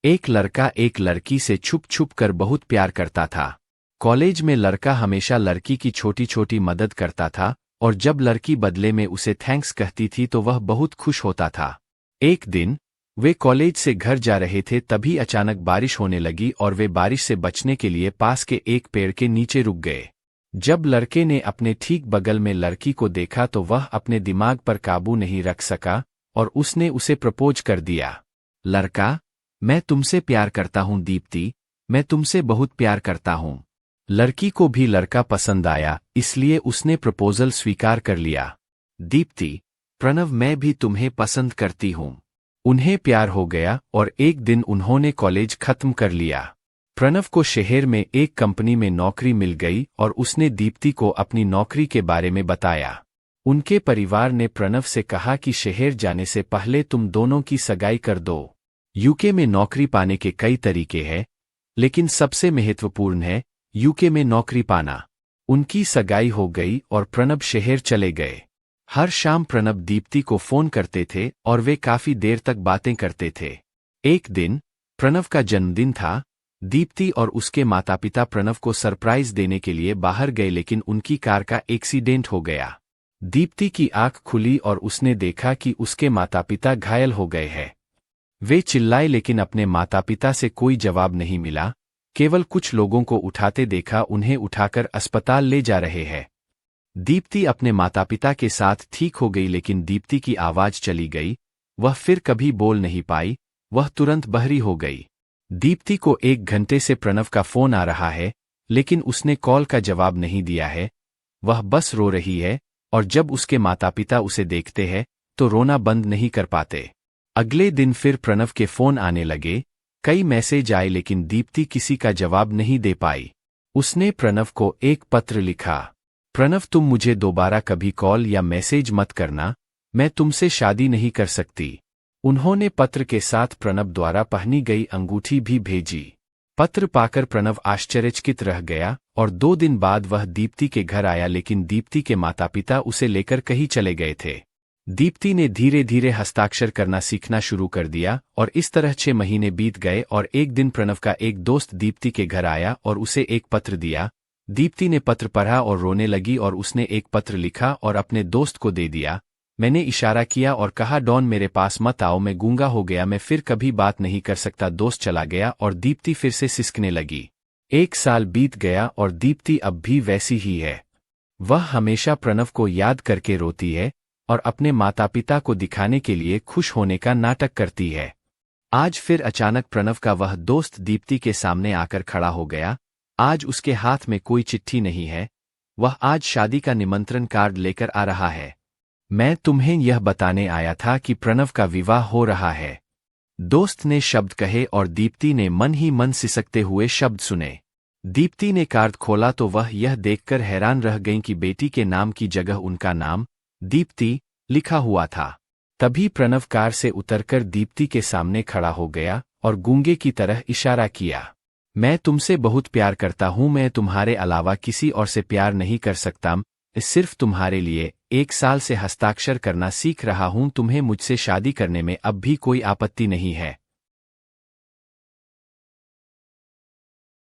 एक लड़का एक लड़की से छुप छुप कर बहुत प्यार करता था। कॉलेज में लड़का हमेशा लड़की की छोटी छोटी मदद करता था और जब लड़की बदले में उसे थैंक्स कहती थी तो वह बहुत खुश होता था। एक दिन वे कॉलेज से घर जा रहे थे, तभी अचानक बारिश होने लगी और वे बारिश से बचने के लिए पास के एक पेड़ के नीचे रुक गए। जब लड़के ने अपने ठीक बगल में लड़की को देखा तो वह अपने दिमाग पर काबू नहीं रख सका और उसने उसे प्रपोज कर दिया। लड़का, मैं तुमसे प्यार करता हूं दीप्ति, मैं तुमसे बहुत प्यार करता हूं। लड़की को भी लड़का पसंद आया, इसलिए उसने प्रपोजल स्वीकार कर लिया। दीप्ति, प्रणव, मैं भी तुम्हें पसंद करती हूं। उन्हें प्यार हो गया और एक दिन उन्होंने कॉलेज खत्म कर लिया। प्रणव को शहर में एक कंपनी में नौकरी मिल गई और उसने दीप्ति को अपनी नौकरी के बारे में बताया। उनके परिवार ने प्रणव से कहा कि शहर जाने से पहले तुम दोनों की सगाई कर दो। यूके में नौकरी पाने के कई तरीके हैं, लेकिन सबसे महत्वपूर्ण है यूके में नौकरी पाना। उनकी सगाई हो गई और प्रणव शहर चले गए। हर शाम प्रणव दीप्ति को फोन करते थे और वे काफी देर तक बातें करते थे। एक दिन प्रणव का जन्मदिन था। दीप्ति और उसके माता पिता प्रणव को सरप्राइज देने के लिए बाहर गए, लेकिन उनकी कार का एक्सीडेंट हो गया। दीप्ति की आंख खुली और उसने देखा कि उसके माता पिता घायल हो गए हैं। वे चिल्लाए, लेकिन अपने माता पिता से कोई जवाब नहीं मिला। केवल कुछ लोगों को उठाते देखा, उन्हें उठाकर अस्पताल ले जा रहे हैं। दीप्ति अपने माता पिता के साथ ठीक हो गई, लेकिन दीप्ति की आवाज चली गई। वह फिर कभी बोल नहीं पाई, वह तुरंत बहरी हो गई। दीप्ति को 1 घंटे से प्रणव का फोन आ रहा है, लेकिन उसने कॉल का जवाब नहीं दिया है। वह बस रो रही है और जब उसके माता पिता उसे देखते हैं तो रोना बंद नहीं कर पाते। अगले दिन फिर प्रणव के फोन आने लगे, कई मैसेज आए, लेकिन दीप्ति किसी का जवाब नहीं दे पाई। उसने प्रणव को एक पत्र लिखा, प्रणव, तुम मुझे दोबारा कभी कॉल या मैसेज मत करना, मैं तुमसे शादी नहीं कर सकती। उन्होंने पत्र के साथ प्रणव द्वारा पहनी गई अंगूठी भी भेजी। पत्र पाकर प्रणव आश्चर्यचकित रह गया और 2 दिन बाद वह दीप्ति के घर आया, लेकिन दीप्ति के माता पिता उसे लेकर कहीं चले गए थे। दीप्ति ने धीरे धीरे हस्ताक्षर करना सीखना शुरू कर दिया और इस तरह 6 महीने बीत गए और एक दिन प्रणव का एक दोस्त दीप्ति के घर आया और उसे एक पत्र दिया। दीप्ति ने पत्र पढ़ा और रोने लगी और उसने एक पत्र लिखा और अपने दोस्त को दे दिया। मैंने इशारा किया और कहा, डॉन मेरे पास मत आओ, मैं गूंगा हो गया, मैं फिर कभी बात नहीं कर सकता। दोस्त चला गया और दीप्ति फिर से सिसकने लगी। 1 साल बीत गया और दीप्ति अब भी वैसी ही है। वह हमेशा प्रणव को याद करके रोती है और अपने माता पिता को दिखाने के लिए खुश होने का नाटक करती है। आज फिर अचानक प्रणव का वह दोस्त दीप्ति के सामने आकर खड़ा हो गया। आज उसके हाथ में कोई चिट्ठी नहीं है, वह आज शादी का निमंत्रण कार्ड लेकर आ रहा है। मैं तुम्हें यह बताने आया था कि प्रणव का विवाह हो रहा है। दोस्त ने शब्द कहे और दीप्ति ने मन ही मन सिसकते हुए शब्द सुने। दीप्ति ने कार्ड खोला तो वह यह देखकर हैरान रह गई कि बेटी के नाम की जगह उनका नाम दीप्ति लिखा हुआ था। तभी प्रणव कार से उतरकर दीप्ति के सामने खड़ा हो गया और गूंगे की तरह इशारा किया, मैं तुमसे बहुत प्यार करता हूं, मैं तुम्हारे अलावा किसी और से प्यार नहीं कर सकता, सिर्फ तुम्हारे लिए 1 साल से हस्ताक्षर करना सीख रहा हूं, तुम्हें मुझसे शादी करने में अब भी कोई आपत्ति नहीं है।